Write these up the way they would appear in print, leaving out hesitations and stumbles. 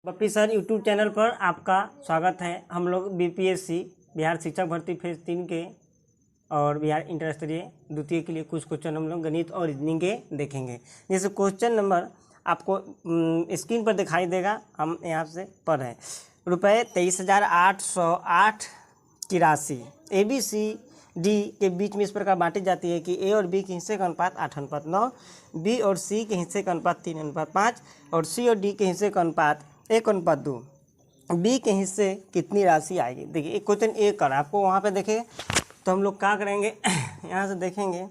Bappi sir YouTube channel पर आपका स्वागत है। हम लोग बीपीएससी बिहार शिक्षक भर्ती फेज 3 के और बिहार इंटर स्तरीय द्वितीय के लिए कुछ क्वेश्चन हम लोग गणित और रीजनिंग के देखेंगे। जैसे क्वेश्चन नंबर आपको स्क्रीन पर दिखाई देगा, हम यहाँ से पढ़ रहे हैं। रुपये 23,808 की राशि ए बी सी डी के बीच में इस प्रकार बांटी जाती है कि ए और बी के हिस्से का अनुपात 8:9, बी और सी के हिस्से का अनुपात 3:5 और सी और डी के हिस्से का अनुपात 1:2। बी के हिस्से कितनी राशि आएगी। देखिए एक क्वेश्चन ए कर आपको वहाँ पे देखे तो हम लोग क्या करेंगे यहाँ से देखेंगे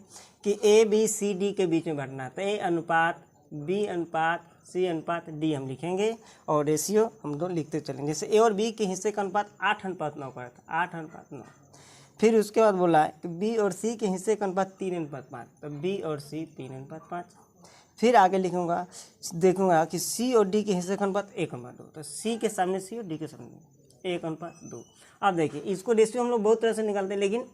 कि ए बी सी डी के बीच में बांटना है तो ए अनुपात बी अनुपात सी अनुपात डी हम लिखेंगे और रेशियो हम दो लिखते चलेंगे। जैसे ए और बी के हिस्से का अनुपात 8:9 करा था, 8:9। फिर उसके बाद बोला है कि बी और सी के हिस्से का अनुपात 3:5, तो बी और सी 3:5। फिर आगे लिखूंगा देखूंगा कि सी और डी के हिस्से का अनुपात 1:2, तो सी के सामने सी और डी के सामने 1:2। अब देखिए इसको रेशियो हम लोग बहुत तरह से निकालते हैं, लेकिन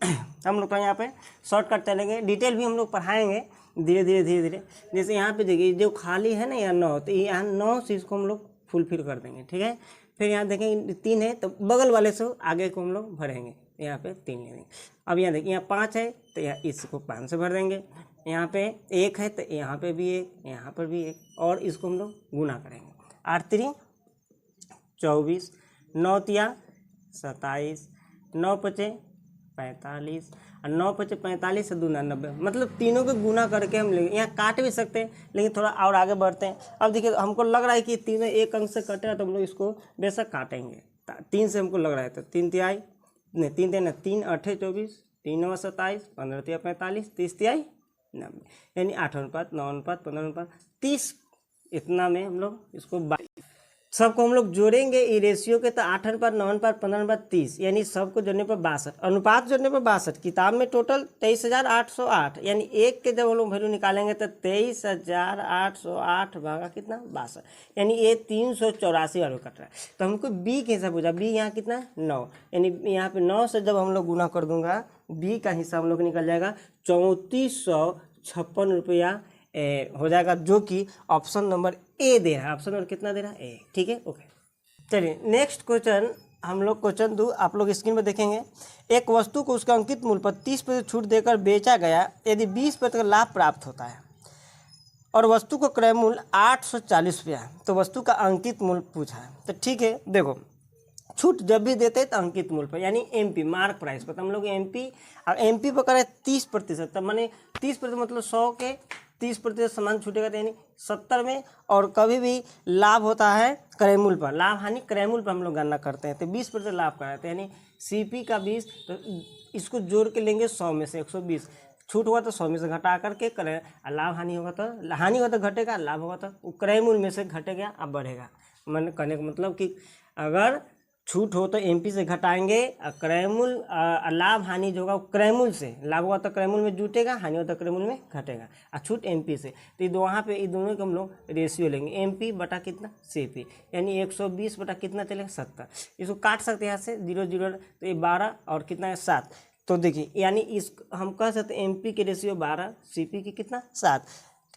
हम लोग का यहाँ पे शॉर्टकट चलेंगे। डिटेल भी हम लोग पढ़ाएंगे धीरे धीरे। जैसे यहाँ पे देखिए जो खाली है ना यहाँ 9, तो यहाँ 9 से इसको हम लोग फुलफिल कर देंगे, ठीक है। फिर यहाँ देखेंगे 3 है तो बगल वाले से आगे को हम लोग भरेंगे, यहाँ पे 3 ले देंगे। अब यहाँ देखिए यहाँ 5 है तो यहाँ इसको 5 से भर देंगे। यहाँ पे 1 है तो यहाँ पे भी 1, यहाँ पर भी 1 और इसको हम लोग गुना करेंगे। 8×3 24, 9×3 27, 9×5 45 और 9×5 45 से 2 90, मतलब तीनों को गुना करके हम लेंगे। यहाँ काट भी सकते हैं लेकिन थोड़ा और आगे बढ़ते हैं। अब देखिए हमको लग रहा है कि तीनों एक अंक से कटे तो हम लोग इसको बेशक काटेंगे। 3 से हमको लग रहा है तो 3×3 नहीं 3×3 3 8 24, 3 9 27, 15×3 45, 30×3 90, यानी 8:9, 9:, 15:, 30। इतना में हम लोग इसको सबको हम लोग जोड़ेंगे ई रेशियो के तो 8:9, 15:, 30, यानी सबको जोड़ने पर 62, अनुपात जोड़ने पर 62। किताब में टोटल 23,808, यानी एक के जब हम लोग वैल्यू निकालेंगे तो 23,808 भागा कितना 62, यानी ये 384 और कट रहा है। तो हमको बी के हिसाब पूछा, बी यहाँ कितना 9, यानी यहाँ पे 9 से जब हम लोग गुना कर दूंगा बी का हिस्सा हम लोग निकल जाएगा 3456 रुपया हो जाएगा, जो कि ऑप्शन नंबर ए दे रहा है। ऑप्शन नंबर कितना दे रहा है ए, ठीक है ओके। चलिए नेक्स्ट क्वेश्चन हम लोग क्वेश्चन 2 आप लोग स्क्रीन पर देखेंगे। एक वस्तु को उसका अंकित मूल्य पर 30% छूट देकर बेचा गया, यदि 20% लाभ प्राप्त होता है और वस्तु को क्रय मूल्य 840 रुपया है, तो वस्तु का अंकित मूल्य पूछा है। तो ठीक है देखो छूट जब भी देते हैं तो अंकित मूल्य पर, यानी एमपी मार्क प्राइस पर। तो हम लोग एमपी पर करें 30%, तब मैंने 30% मतलब 100 के 30% सामान छूटेगा, तो यानी 70 में। और कभी भी लाभ होता है क्रय मूल्य पर, लाभ हानि क्रय मूल्य पर हम लोग गणना करते हैं, तो 20% लाभ कराते हैं, यानी सीपी का 20, तो इसको जोड़ के लेंगे 100 में से 120, छूट हुआ तो 100 में से घटा करके क्रय, लाभ हानि होगा तो हानि होगा तो घटेगा, लाभ होगा तो क्रय मूल्य में से घटेगा अब बढ़ेगा। मैंने कहने का मतलब कि अगर छूट हो तो एमपी से घटाएंगे, क्रय मूल्य लाभ हानि जो होगा क्रय मूल्य से, लाभ हुआ तो क्रय मूल्य में जुटेगा, हानि होता तो क्रय मूल्य में घटेगा, और छूट एमपी से। तो ये वहाँ पे ये दोनों के हम लोग रेशियो लेंगे, एमपी बटा कितना सीपी, यानी 120 बटा कितना चलेगा 70। इसको काट सकते हैं यहाँ से 0 0, तो ये 12 और कितना है 7। तो देखिए यानी इस हम कह सकते हैं एमपी के रेशियो 12, सीपी की कितना 7।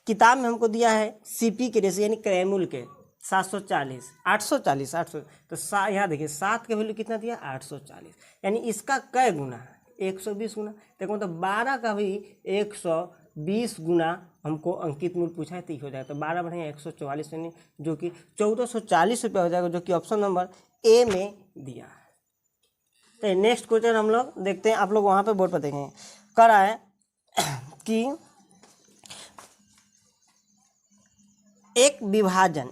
किताब में हमको दिया है सीपी के रेशियो यानी क्रय मूल्य के 740, 840, 800, तो यहाँ देखिए 7 के वैल्यू कितना दिया 840, यानी इसका कै गुना 120 गुना। देखो मतलब 12 का भी 120 गुना हमको अंकित मूल्य पूछा है, तो हो जाएगा तो 12 बढ़ेगा 144, यानी जो कि 1440 रुपया हो जाएगा, जो कि ऑप्शन नंबर ए में दिया है। तो नेक्स्ट क्वेश्चन हम लोग देखते हैं, आप लोग वहाँ पे बोर्ड पर देखेंगे करा है कि एक विभाजन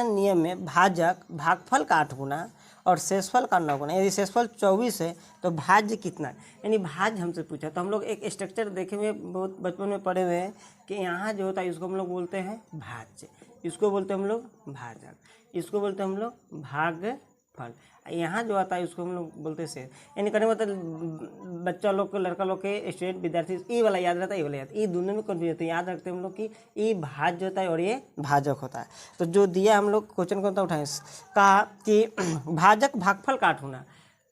नियम में भाजक भागफल का 8 गुना और शेषफल का 9 गुना, यदि शेषफल 24 है तो भाज्य कितना है, यानी भाज्य हमसे पूछा। तो हम लोग एक स्ट्रक्चर देखे हुए बहुत बचपन में पढ़े हुए हैं कि यहाँ जो होता है इसको हम लोग बोलते हैं भाज्य, इसको बोलते हैं हम लोग भाजक, इसको बोलते हैं हम लोग भागफल, यहाँ जो आता है उसको हम लोग बोलते हैं शेष। यानी करने मतलब बच्चा लोग के लड़का लोग के स्टूडेंट विद्यार्थी ई वाला याद रहता है, ई वाला याद, ये दोनों में कन्फ्यूज होता है। याद रखते हैं हम लोग कि ये भाज्य होता है और ये भाजक होता है। तो जो दिया हम लोग क्वेश्चन कौन सा उठाएं, कहा कि भाजक भागफल का 8 गुना,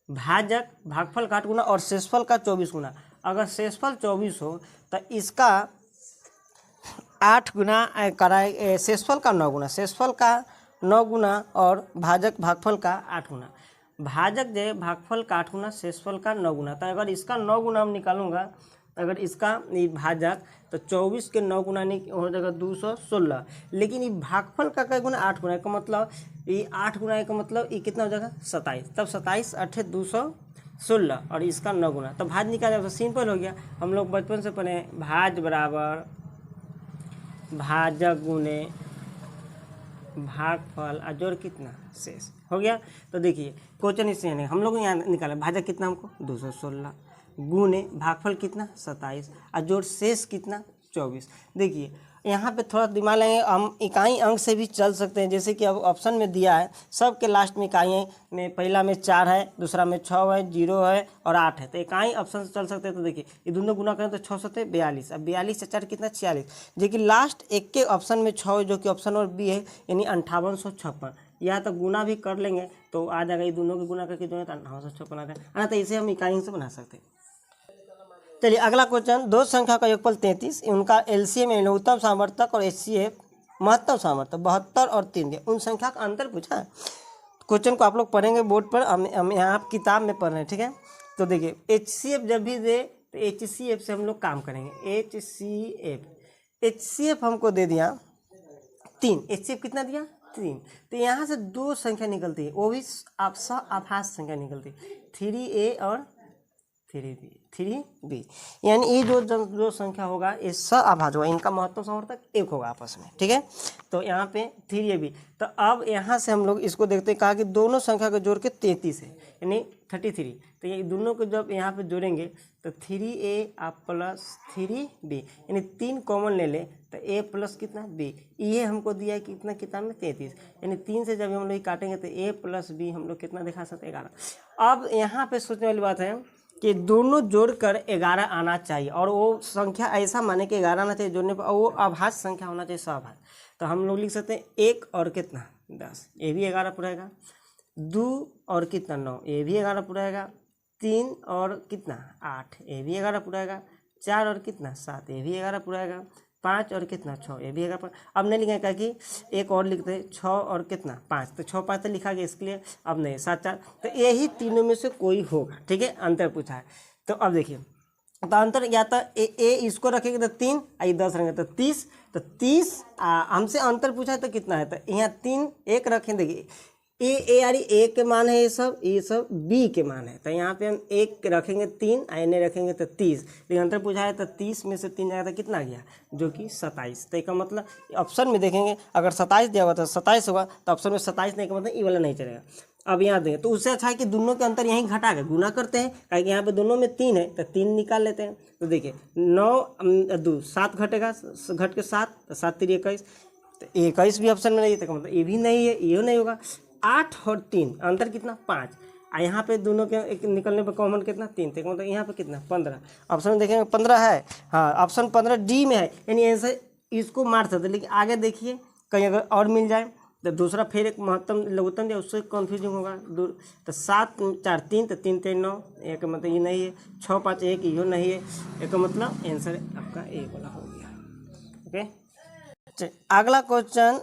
भाजक भागफल का 8 गुना और शेषफल का 24 गुना। अगर शेषफल 24 हो तो इसका 8 गुना कराए, शेषफल का 9 गुना, शेषफल का 9 गुना और भाजक भागफल का 8 गुना। भाजक जो है भागफल का 8 गुना, शेषफल का 9 गुना। तो अगर इसका 9 गुना हम निकालूंगा, अगर इसका ये भाजक तो 24 के 9 गुना नहीं हो जाएगा 216, लेकिन ये भागफल का क्या गुना 8 गुना का मतलब ये 8 गुना का मतलब ये कितना हो जाएगा 27। तब 27 8 216 और इसका 9 गुना, तो भाज निकाल तो सिंपल हो गया। हम लोग बचपन से पढ़े भाज बराबर भाजक गुने भागफल और जोड़ कितना शेष हो गया। तो देखिए क्वेश्चन इससे है, हम लोग यहाँ निकाले भाजक कितना हमको 216 गुने भागफल कितना 27 और जोड़ शेष कितना 24। देखिए यहाँ पे थोड़ा दिमाग लगाएंगे, हम इकाई अंक से भी चल सकते हैं। जैसे कि अब ऑप्शन में दिया है सब के लास्ट में इकाई में, पहला में 4 है, दूसरा में 6 है, 0 है और 8 है, तो इकाई ऑप्शन से चल सकते हैं। तो देखिए ये दोनों गुना करें तो 6 7 42, अब 42 से 4 कितना 46, जो कि लास्ट एक के ऑप्शन में 6 जो कि ऑप्शन और बी है, यानी 5856। या तो गुना भी कर लेंगे तो आ जाएगा, ये दोनों के गुना करके जो है तो 5856 आ जाएगा। तो इसे हम इकाई से बना सकते हैं। चलिए अगला क्वेश्चन, दो संख्या का योगफल 33, उनका एलसीएम लघुत्तम सामर्थ्यक और एचसीएफ महत्तम सामर्थ्यक 72 और 3 दिए, उन संख्या का अंतर पूछा है। क्वेश्चन को आप लोग पढ़ेंगे बोर्ड पर, हम यहाँ किताब में पढ़ रहे हैं, ठीक है। तो देखिए एचसीएफ जब भी दे तो एचसीएफ से हम लोग काम करेंगे। एचसीएफ हमको दे दिया 3, एचसीएफ कितना दिया 3, तो यहाँ से दो संख्या निकलती है, वो भी आभास संख्या निकलती है 3a और 3b, यानी ये जो संख्या होगा ये सआभाज्य होगा, इनका महत्तम सामर्थ्यक 1 होगा आपस में, ठीक है। तो यहाँ पे 3ab, तो अब यहाँ से हम लोग इसको देखते हैं, कहा कि दोनों संख्या को जोड़ के 33 है यानी 33, तो ये दोनों को जब यहाँ पे जोड़ेंगे तो 3a प्लस 3b यानी 3 कॉमन ले ले तो a प्लस कितना b, ये हमको दिया है कितना कितना में 33, यानी 3 से जब हम लोग काटेंगे तो a प्लस b हम लोग कितना दिखा सकते हैं 11। अब यहाँ पे सोचने वाली बात है कि दोनों जोड़कर 11 आना चाहिए, और वो संख्या ऐसा माने कि 11 आना चाहिए जोड़ने पर, और वो अभाज्य संख्या होना चाहिए सभाज्य। तो हम लोग लिख सकते हैं 1 और कितना 10, ये भी 11 पुराएगा, 2 और कितना 9, ये भी 11 पुराएगा, 3 और कितना 8, ये भी 11 पुराएगा, 4 और कितना 7, ये भी 11 पुराएगा, 5 और कितना 6, ये भी 11। अब नहीं लिखेगा कि एक और लिखते हैं 6 और कितना 5, तो 6 5 तो लिखा गया इसके लिए, अब नहीं 7 4, तो यही तीनों में से कोई होगा, ठीक है। अंतर पूछा है तो अब देखिए, तो अंतर या तो ए इसको रखेंगे तो 3, आई 10 रहेंगे तो 30, तो 30 हमसे अंतर पूछा है तो कितना है, तो यहाँ 3 1 रखें। देखिए ए यानी ए के मान है, ये सब बी के मान है, तो यहाँ पे हम 1 रखेंगे 3, एन रखेंगे तो 30, लेकिन अंतर पूछा है तो 30 में से 3 जाएगा तो कितना गया जो कि 27। तो इसका मतलब ऑप्शन में देखेंगे अगर 27 दिया हुआ तो 27 होगा, तो ऑप्शन में 27 नहीं का मतलब ये वाला नहीं चलेगा। अब यहाँ देखें तो उससे अच्छा है कि दोनों के अंतर यहीं घटा के गुना करते हैं, क्योंकि यहाँ पे दोनों में 3 है तो 3 निकाल लेते हैं। तो देखिए 9 2 7 घटेगा, घट के 7 तो 7 3 21, तो 21 भी ऑप्शन में नहीं है, तो मतलब ये भी नहीं है, ये नहीं होगा। 8 और 3 अंतर कितना 5, और यहाँ पे दोनों के एक निकलने पर कॉमन कितना 3, तो मतलब यहाँ पे कितना 15, ऑप्शन में देखेंगे 15 है, हाँ ऑप्शन 15 डी में है, यानी आंसर इसको मार सकते। लेकिन आगे देखिए कहीं अगर और मिल जाए तो दूसरा फिर एक महत्तम लघुत्तम दिया उससे कन्फ्यूजिंग होगा दूर, तो 7 4 3 तो 3 3 9, एक मतलब ये नहीं है, 6 5 1 ये नहीं है, एक मतलब आंसर आपका एक वाला हो गया। ओके अगला क्वेश्चन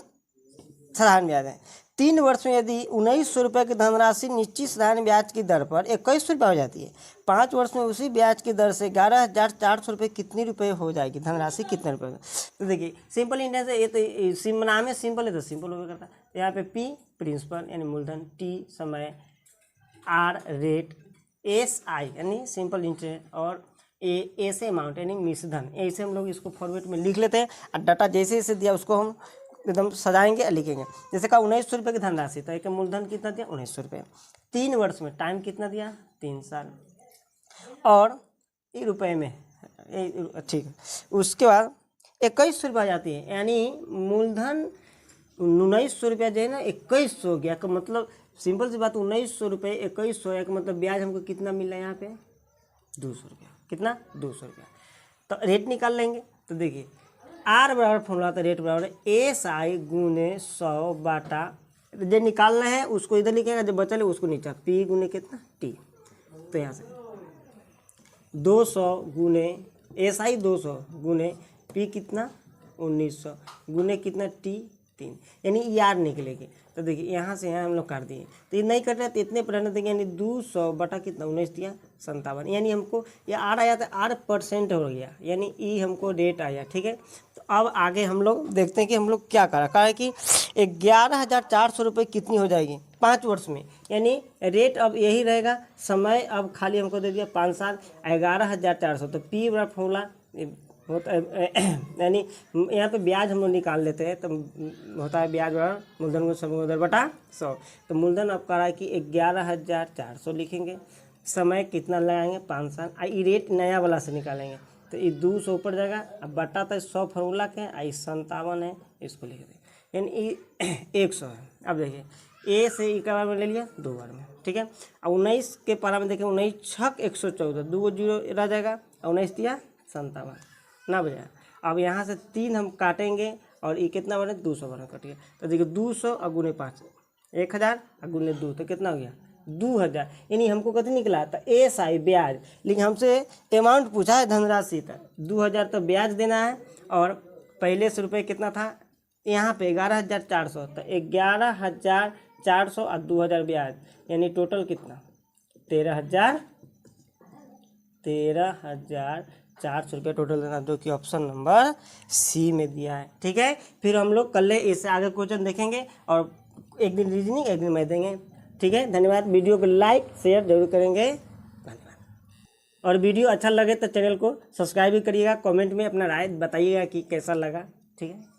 साधारण ब्याज है। 3 वर्ष में यदि 1900 रुपये की धनराशि निश्चित साधारण ब्याज की दर पर 2100 रुपये हो जाती है, 5 वर्ष में उसी ब्याज की दर से 11,400 रुपये कितनी रुपये हो जाएगी, धनराशि कितने रुपये। तो देखिए सिंपल इंडिया से ये तो नाम है सिंपल है तो सिंपल हो करता है। यहाँ पे पी प्रिंसिपल यानी मूलधन, टी समय, आर रेट, एस आई यानी सिंपल इंटरेस्ट, और ए से अमाउंट यानी मिश्रधन। ऐसे हम लोग इसको फॉर्मेट में लिख लेते हैं, और डाटा जैसे जैसे दिया उसको हम एकदम सजाएंगे और लिखेंगे। जैसे कहा 1900 रुपये की धनराशि, तो एक मूलधन कितना दिया 1900 रुपये, 3 वर्ष में टाइम कितना दिया 3 साल, और ये रुपये में ठीक है। उसके बाद 2100 रुपये आ जाती है, यानी मूलधन 1900 रुपया जो है ना 2100 हो गया का मतलब सिंपल सी बात 1900 रुपये 2100 है का मतलब ब्याज हमको कितना मिल रहा है यहाँ पे 200 रुपया, कितना 200 रुपया। तो रेट निकाल लेंगे। तो देखिए आर बराबर फॉर्मूला तो रेट बराबर एस आई गुने 100 बाटा, जो निकालना है उसको इधर लिखेगा, जो बचल है उसको नीचे पी गुने कितना टी। तो यहाँ से 200 गुने एस आई 200 गुने पी कितना 1900 गुने कितना टी 3, यानी यार निकलेगी। तो देखिए यहाँ से यहाँ हम लोग काट दिए, तो ये नहीं कट रहा तो इतने पर रहने देंगे, यानी 200 बटा कितना 19 दिया 57, यानी हमको ये आर आया था 8% हो गया, यानी ई हमको रेट आया। ठीक है, तो अब आगे हम लोग देखते हैं कि हम लोग क्या करा है कि 11,400 रुपये कितनी हो जाएगी 5 वर्ष में, यानी रेट अब यही रहेगा। समय अब खाली हमको दे दिया 5 साल 11,400, तो पी बड़ा फॉर्मूला होता है, यानी यहाँ पे ब्याज हम लोग निकाल लेते हैं, तो होता है ब्याज बराबर मूलधन को समूलधन बटा 100। तो मूलधन अब करा कि 11,400 लिखेंगे, समय कितना लगाएंगे 5 साल, आई रेट नया वाला से निकालेंगे, तो ये 200 ऊपर जाएगा, अब बटा तो 100 फार्मूला के, आई 57 है, इसको लिख दें, यानी 100 है। अब देखिए ए से ई का बार में ले लिया 2 बार में। ठीक है, अब 19 के पारा में देखें 19 छक 114, 2 जीरो रह जाएगा, 19 दिया 57 ना बजा। अब यहाँ से 3 हम काटेंगे और ये कितना बने 200 बना कट गया, तो देखिए 200 और गुने 5 1000 और गुने 2 तो कितना हो गया 2000, यानी हमको कितना निकला था एस आई ब्याज, लेकिन हमसे अमाउंट पूछा है धनराशि तक 2000 तो ब्याज देना है, और पहले से रुपये कितना था यहाँ पे 11,400, तो 11,400 और 2000 ब्याज, यानी टोटल कितना 13,400 रुपये टोटल देना, जो कि ऑप्शन नंबर सी में दिया है। ठीक है, फिर हम लोग कल इससे आगे क्वेश्चन देखेंगे, और एक दिन रीजनिंग एक दिन मैथ देंगे। ठीक है, धन्यवाद। वीडियो को लाइक शेयर जरूर करेंगे, धन्यवाद। और वीडियो अच्छा लगे तो चैनल को सब्सक्राइब भी करिएगा, कमेंट में अपना राय बताइएगा कि कैसा लगा। ठीक है।